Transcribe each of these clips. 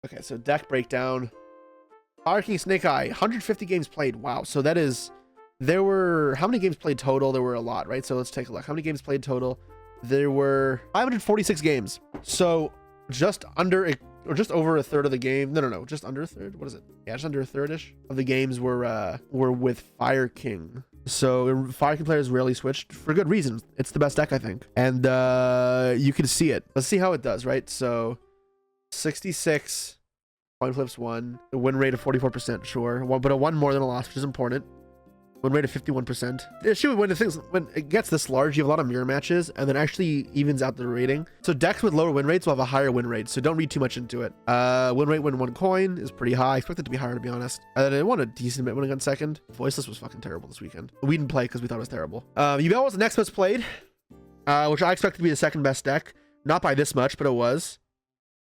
Okay, so deck breakdown. Fire King Snake Eye, 150 games played. Wow. So that is, there were, how many games played total? There were a lot, right? So let's take a look. How many games played total? There were 546 games. So just under, or just over a third of the game. No, just under a third. What is it? Yeah, just under a third-ish of the games were with Fire King. So Fire King players rarely switched for good reason. It's the best deck, I think. And you can see it. Let's see how it does, right? So 66. Coin flips 1, a win rate of 44%, sure. But a 1 more than a loss, which is important. Win rate of 51%. The issue when it gets this large, you have a lot of mirror matches, and then actually evens out the rating. So decks with lower win rates will have a higher win rate, so don't read too much into it. Win rate when 1 coin is pretty high. I expect it to be higher, to be honest. And then it won a decent bit when it got second. Voiceless was fucking terrible this weekend. We didn't play because we thought it was terrible. Yugioh was the next most played, which I expected to be the second best deck. Not by this much, but it was.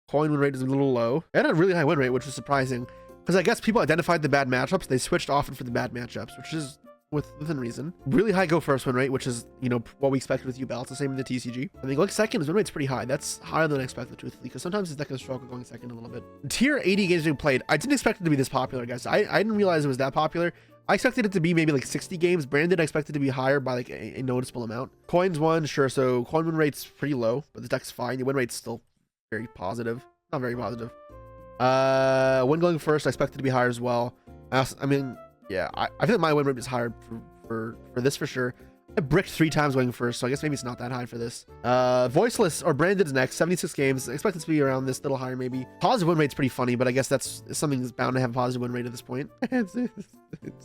Coin win rate is a little low. And a really high win rate, which was surprising. Because I guess people identified the bad matchups. They switched often for the bad matchups, which is within reason. Really high go first win rate, which is, you know, what we expected with Yugioh. It's the same in the TCG. I think like second, his win rate's pretty high. That's higher than I expected, truthfully, because sometimes his deck can struggle going second a little bit. Tier 80 games being played. I didn't expect it to be this popular, guys. I didn't realize it was that popular. I expected it to be maybe like 60 games. Branded, I expected to be higher by like a noticeable amount. Coins won, sure. So coin win rate's pretty low, but the deck's fine. The win rate's still very positive. Not very positive. When going first, I expected to be higher as well. I mean, yeah, I think my win rate is higher for this for sure. I bricked 3 times going first, so I guess maybe it's not that high for this. Voiceless or Branded is next, 76 games. I expect it to be around this, little higher maybe. Positive win rate's pretty funny, but I guess that's something that's bound to have a positive win rate at this point. it's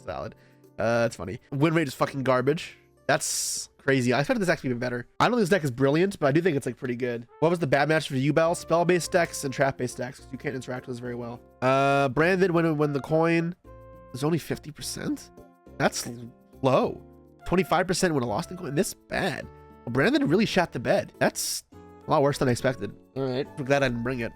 solid. It's funny. Win rate is fucking garbage. That's crazy. I expected this deck to be even better. I don't think this deck is brilliant, but I do think it's like pretty good. What was the bad match for Yugioh? Spell-based decks and trap-based decks. You can't interact with this very well. Branded when the coin is only 50%. That's low. 25% when a lost in coin. This bad. Well, Brandon really shot the bed. That's a lot worse than I expected. All right. I'm glad I didn't bring it.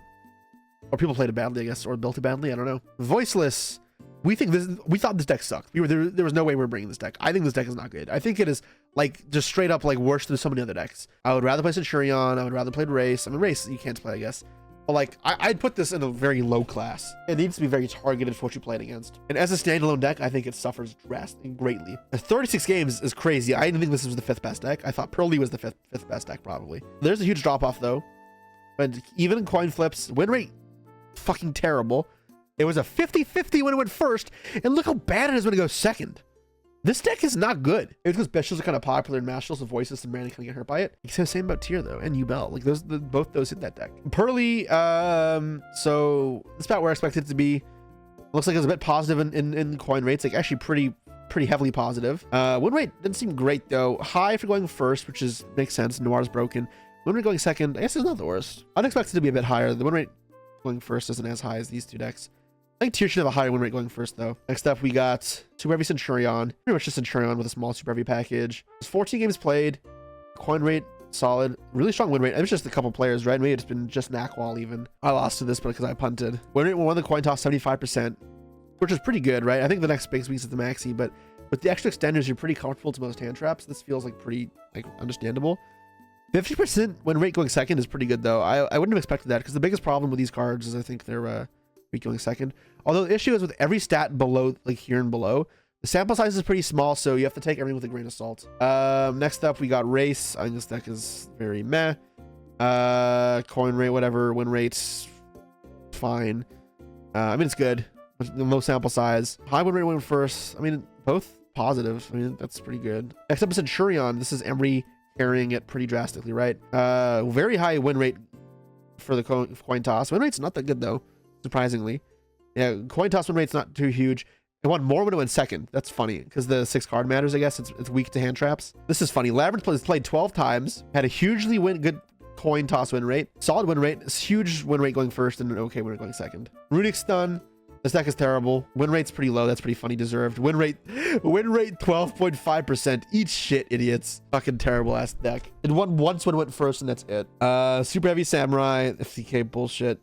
Or people played it badly, I guess, or built it badly. I don't know. Voiceless. We thought this deck sucked. There was no way we were bringing this deck. I think this deck is not good. I think it is like just straight up like worse than so many other decks. I would rather play Centurion. I would rather play Race. I mean, Race you can't play, I guess. But like I'd put this in a very low class. It needs to be very targeted for what you play it against. And as a standalone deck, I think it suffers drastically greatly. 36 games is crazy. I didn't think this was the 5th best deck. I thought Pearly was the fifth best deck probably. There's a huge drop off though. But even in coin flips, win rate fucking terrible. It was a 50-50 when it went first, and look how bad it is when it goes second. This deck is not good. It's because Bishals are kind of popular in Masters, so Voices and Brandon can get hurt by it. It's the same about Tier though, and Yubel. Like both those hit that deck. Pearly, so this is about where I expected it to be. Looks like it was a bit positive in coin rates, like actually pretty heavily positive. Win rate didn't seem great though. High for going first, which makes sense. Noir's broken. Win rate going second, I guess it's not the worst. Unexpected to be a bit higher. The win rate going first isn't as high as these two decks. I think Tier should have a higher win rate going first, though. Next up, we got Super Heavy Centurion. Pretty much just Centurion with a small Super Heavy package. There's 14 games played. Coin rate, solid. Really strong win rate. It was just a couple players, right? Maybe it's been just Knackwall even. I lost to this because I punted. Win rate won the coin toss 75%, which is pretty good, right? I think the next biggest week is the Maxi, but with the extra extenders, you're pretty comfortable to most hand traps. This feels like pretty understandable. 50% win rate going second is pretty good, though. I wouldn't have expected that because the biggest problem with these cards is I think they're going second. Although the issue is with every stat below, like here and below, the sample size is pretty small, so you have to take everything with a grain of salt. Next up, we got Race. I think this deck is very meh. Coin rate, whatever. Win rates, fine. I mean, it's good. Low sample size. High win rate went first. I mean, both positive. I mean, that's pretty good. Next up is Centurion. This is Emery carrying it pretty drastically, right? Very high win rate for the coin toss. Win rate's not that good, though. Surprisingly, yeah, coin toss win rate's not too huge. It won more when it went second. That's funny because the 6 card matters. I guess it's weak to hand traps. This is funny. Labyrinth has played 12 times, had a hugely good coin toss win rate, solid win rate, huge win rate going first, and an okay win rate going second. Runic Stun. This deck is terrible. Win rate's pretty low. That's pretty funny. Deserved. Win rate 12.5%. Eat shit, idiots. Fucking terrible ass deck. It won once when it went first, and that's it. Super Heavy Samurai. 50k bullshit.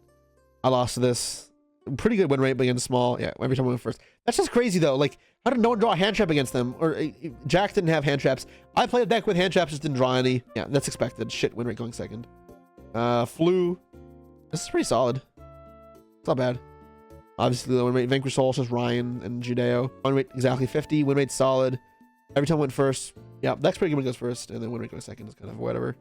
I lost to this. Pretty good win rate, but again, small. Yeah, every time I went first. That's just crazy, though. Like, how did no one draw a hand trap against them? Or Jack didn't have hand traps. I played a deck with hand traps, just didn't draw any. Yeah, that's expected. Shit, win rate going second. Flu. This is pretty solid. It's not bad. Obviously, the win rate, Vanquish Soul, just Ryan and Yugioh. Win rate exactly 50. Win rate solid. Every time went first. Yeah, next break goes first, and then win rate goes second. Is kind of whatever.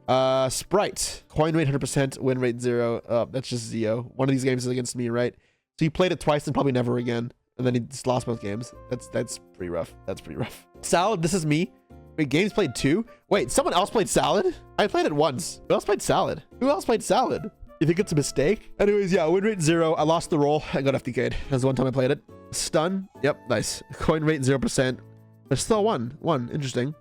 Sprite. Coin rate 100%. Win rate 0. That's just Zio. One of these games is against me, right? So he played it twice and probably never again. And then he just lost both games. That's pretty rough. That's pretty rough. Salad, this is me. Wait, games played 2? Wait, someone else played Salad? I played it once. Who else played Salad? Who else played Salad? You think it's a mistake? Anyways, yeah, win rate 0. I lost the roll. I got FTK'd. That was the one time I played it. Stun. Yep, nice. Coin rate 0%. There's still one. Interesting.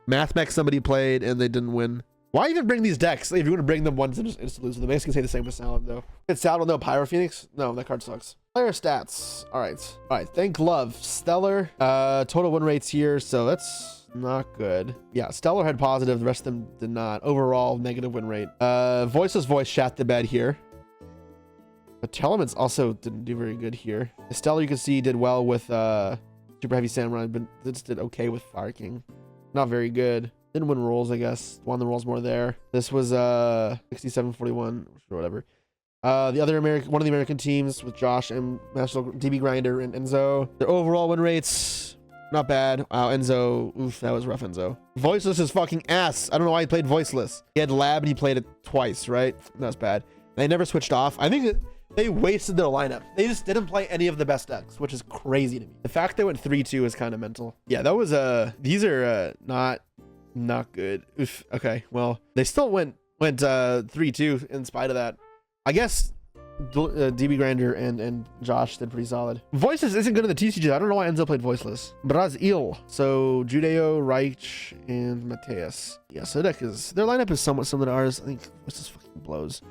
Math Mech somebody played and they didn't win. Why even bring these decks if you want to bring them once and just lose? The base can say the same with Salad though. It's Salad with no Pyro Phoenix? No, that card sucks. Player stats. All right. Thank Love. Stellar. Total win rates here, so that's not good. Yeah, Stellar had positive. The rest of them did not. Overall, negative win rate. Voiceless Voice shat the bed here. But Telements also didn't do very good here. Stellar, you can see, did well with Super Heavy Samurai, but this did okay with Fire King. Not very good. Didn't win rolls, I guess. Won the rolls more there. This was 67-41 or whatever. The other one of the American teams with Josh and National DB Grinder and Enzo. Their overall win rates, not bad. Wow, Enzo, oof, that was rough, Enzo. Voiceless is fucking ass. I don't know why he played Voiceless. He had Lab and he played it twice, right? That was bad. They never switched off. I think they wasted their lineup. They just didn't play any of the best decks, which is crazy to me. The fact they went 3-2 is kind of mental. Yeah, that was these are not good. Oof. Okay, well, they still went 3-2 in spite of that. I guess DB Grinder and Josh did pretty solid. Voiceless isn't good in the TCG. I don't know why Enzo played Voiceless. Brazil. So Yugioh, Reich, and Mateus. Yeah, so their lineup is somewhat similar to ours. I think Voiceless fucking blows.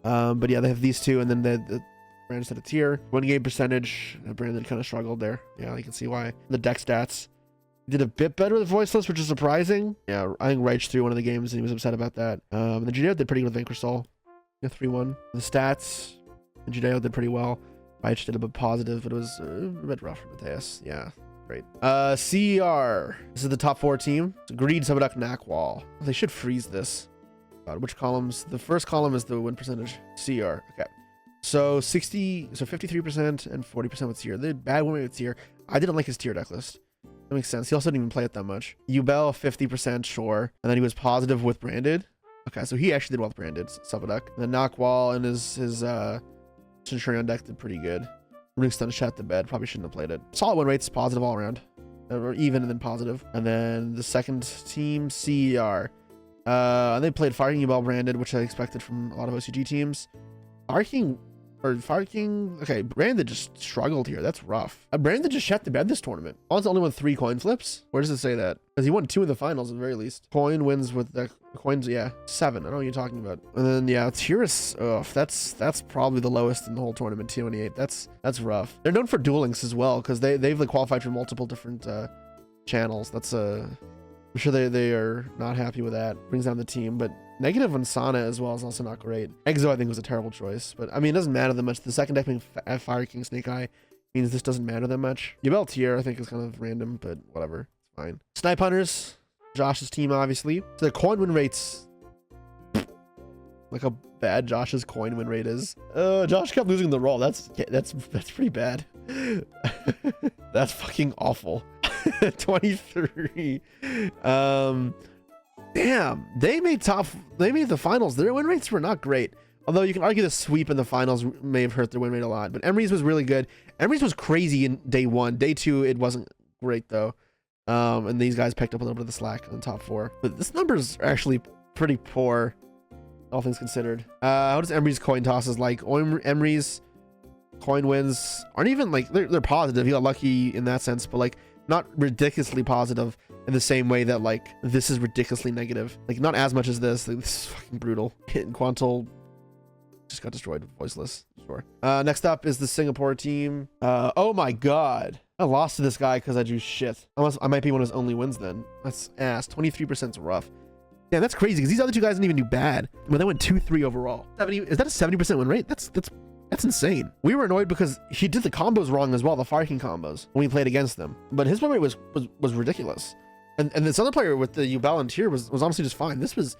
But yeah, they have these two, and then the Brandon set a tier. Win game percentage. Brandon kind of struggled there. Yeah, you can see why. The deck stats. Did a bit better with Voiceless, which is surprising. Yeah, I think Reich threw one of the games, and he was upset about that. The Yugioh did pretty good with Vanquish Soul. 3-1. The stats, Yugioh did pretty well. Reich did a bit positive, but it was a bit rough for Mateus. Yeah, great. CER. This is the top 4 team. Greed, Subduck, Knackwall. They should freeze this. Which columns? The first column is the win percentage. CER. Okay. So 53% and 40% with tier. They had bad win rate with tier. I didn't like his tier deck list. That makes sense. He also didn't even play it that much. Yubel, 50%, sure. And then he was positive with Branded. Okay, so he actually did well with Branded, Subduck. The Knockwall and his Centurion deck did pretty good. Runic Stun shot the bed. Probably shouldn't have played it. Solid win rates, positive all around. Or even and then positive. And then the second team, CER. They played Fire King Yubel Branded, which I expected from a lot of OCG teams. Fire King, okay, Branded just struggled here. That's rough. Branded just shut the bed this tournament. Also only won 3 coin flips. Where does it say that? Because he won 2 in the finals at the very least. Coin wins with the coins, yeah, 7. I don't know what you're talking about. And then yeah, Tyrus, that's probably the lowest in the whole tournament, 28. That's rough. They're known for Duel Links as well, because they've like qualified for multiple different channels. That's I'm sure they are not happy with that. Brings down the team, but negative on Sana as well is also not great. Exo, I think, was a terrible choice, but I mean, it doesn't matter that much. The second deck being Fire King Snake Eye means this doesn't matter that much. Yubel tier, I think, is kind of random, but whatever. It's fine. Snipe Hunters, Josh's team, obviously. So the coin win rates, look how bad Josh's coin win rate is. Josh kept losing the roll. That's pretty bad. That's fucking awful. 23. Damn, they made the finals. Their win rates were not great. Although you can argue the sweep in the finals may have hurt their win rate a lot. But Emery's was really good. Emery's was crazy in day 1. Day 2, it wasn't great though. And these guys picked up a little bit of the slack on the top 4. But this number's actually pretty poor, all things considered. How does Emery's coin tosses like? Emery's coin wins aren't even like they're positive. He got lucky in that sense, but like not ridiculously positive in the same way that like this is ridiculously negative. Like not as much as this. Like, this is fucking brutal. Hit and Quantal just got destroyed. Voiceless. Sure. Next up is the Singapore team. Oh my god. I lost to this guy because I drew shit. I might be one of his only wins then. That's ass. 23% is rough. Yeah, that's crazy because these other two guys didn't even do bad. But they went 2-3 overall. Is that a 70% win rate? That's insane. We were annoyed because he did the combos wrong as well, the Fire King combos, when we played against them. But his win rate was ridiculous. And this other player with the Yubel and tier was honestly just fine. This was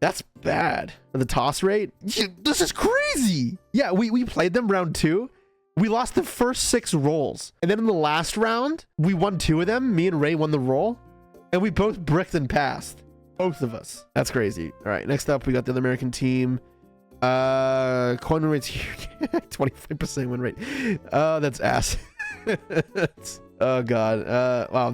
That's bad. The toss rate? This is crazy. Yeah, we played them round 2. We lost the first 6 rolls. And then in the last round, we won 2 of them. Me and Ray won the roll. And we both bricked and passed. Both of us. That's crazy. All right, next up, we got the other American team. Coin win rates here. 25% win rate. Oh, that's ass. Oh god. Wow,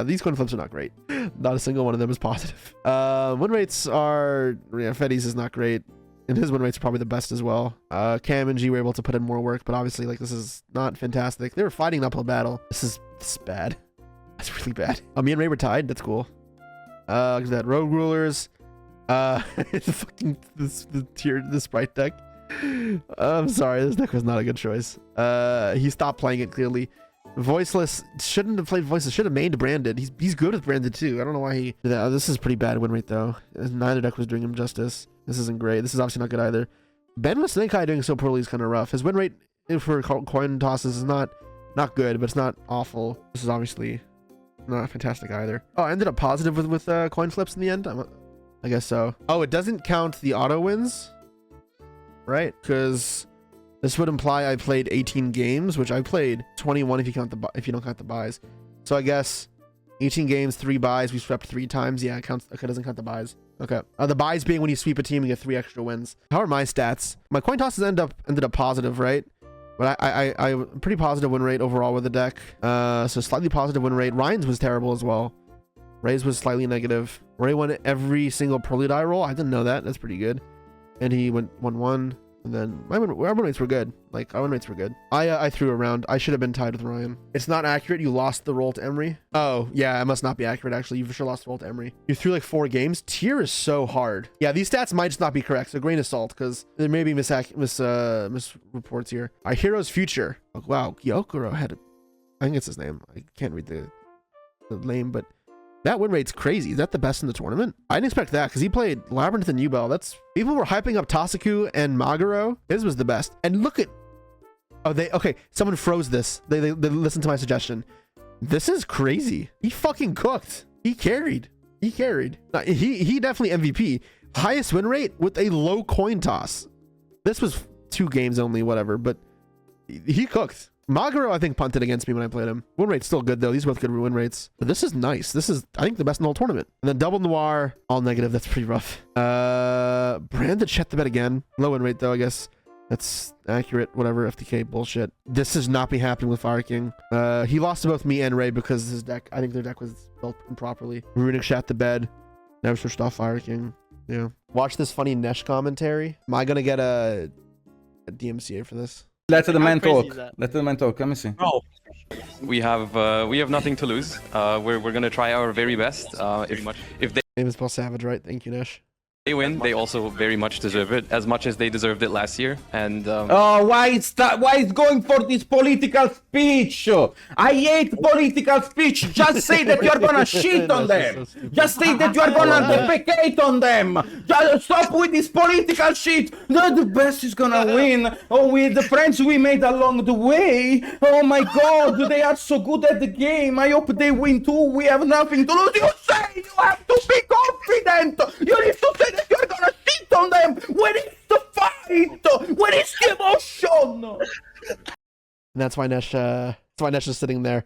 these coin flips are not great. Not a single one of them is positive. Win rates are, Fetty's is not great, and his win rates are probably the best as well. Cam and G were able to put in more work, but obviously like this is not fantastic. They were fighting an uphill battle. This is bad. That's really bad. Me and Ray were tied. That's cool. Look at that. Rogue Rulers. The Sprite deck. I'm sorry, this deck was not a good choice. He stopped playing it clearly. Voiceless shouldn't have played Voiceless. Should have made Branded. He's good with Branded too. I don't know why he did that. Oh, this is pretty bad win rate though. Neither deck was doing him justice. This isn't great. This is obviously not good either. Ben with Snake Eye doing so poorly is kind of rough. His win rate for coin tosses is not good, but it's not awful. This is obviously not fantastic either. Oh, I ended up positive with coin flips in the end. I guess so. Oh, it doesn't count the auto wins, right? Because this would imply I played 18 games, which I played 21 if you don't count the buys. So I guess 18 games, 3 buys. We swept 3 times. Yeah, it counts. Okay, doesn't count the buys. Okay. The buys being when you sweep a team and get 3 extra wins. How are my stats? My coin tosses ended up positive, right? But I pretty positive win rate overall with the deck. So slightly positive win rate. Ryan's was terrible as well. Ray's was slightly negative. Ray won every single pearly die roll. I didn't know that. That's pretty good. And he won 1. And then our win rates were good. Like, our win rates were good. I threw around. I should have been tied with Ryan. It's not accurate. You lost the roll to Emery. Oh, yeah, it must not be accurate, actually. You for sure lost the roll to Emery. You threw like 4 games. Tier is so hard. Yeah, these stats might just not be correct. So grain of salt, because there may be misreports here. Our hero's future. Oh, wow, Yugioh had I think it's his name. I can't read the name, but that win rate's crazy. Is that the best in the tournament? I didn't expect that because he played Labyrinth and Yubel. People were hyping up Tasaku and Maguro. His was the best. And look at, okay, someone froze this. They listened to my suggestion. This is crazy. He fucking cooked. He carried. He definitely MVP. Highest win rate with a low coin toss. This was 2 games only, whatever, but he cooked. Maguro, I think, punted against me when I played him. Win rate's still good, though. These are both good win rates. But this is nice. This is, I think, the best in the whole tournament. And then Double Noir, all negative. That's pretty rough. Branded shut the bed again. Low win rate, though, I guess. That's accurate. Whatever, FTK bullshit. This is not be happening with Fire King. He lost to both me and Ray because his deck, I think their deck was built improperly. Runic shat the bed. Never switched off Fire King. Yeah. Watch this funny Nesh commentary. Am I going to get a DMCA for this? Let the man talk. Let the man talk. Let me see. Oh, we have nothing to lose. We're gonna try our very best. If they name is Paul Savage, right? Thank you, Nesh. They win, they also very much deserve it, as much as they deserved it last year. And oh, why it's going for this political speech? I hate political speech. Just say that you're gonna shit on them. Just say that you're gonna defecate on them. Just stop with this political shit. No, the best is gonna win. Oh, with the friends we made along the way. Oh my God, they are so good at the game. I hope they win too. We have nothing to lose. You say you have to be confident. You need to say that you're gonna shit on them. Where is the fight? Where is the emotion? And that's why Nesh is sitting there.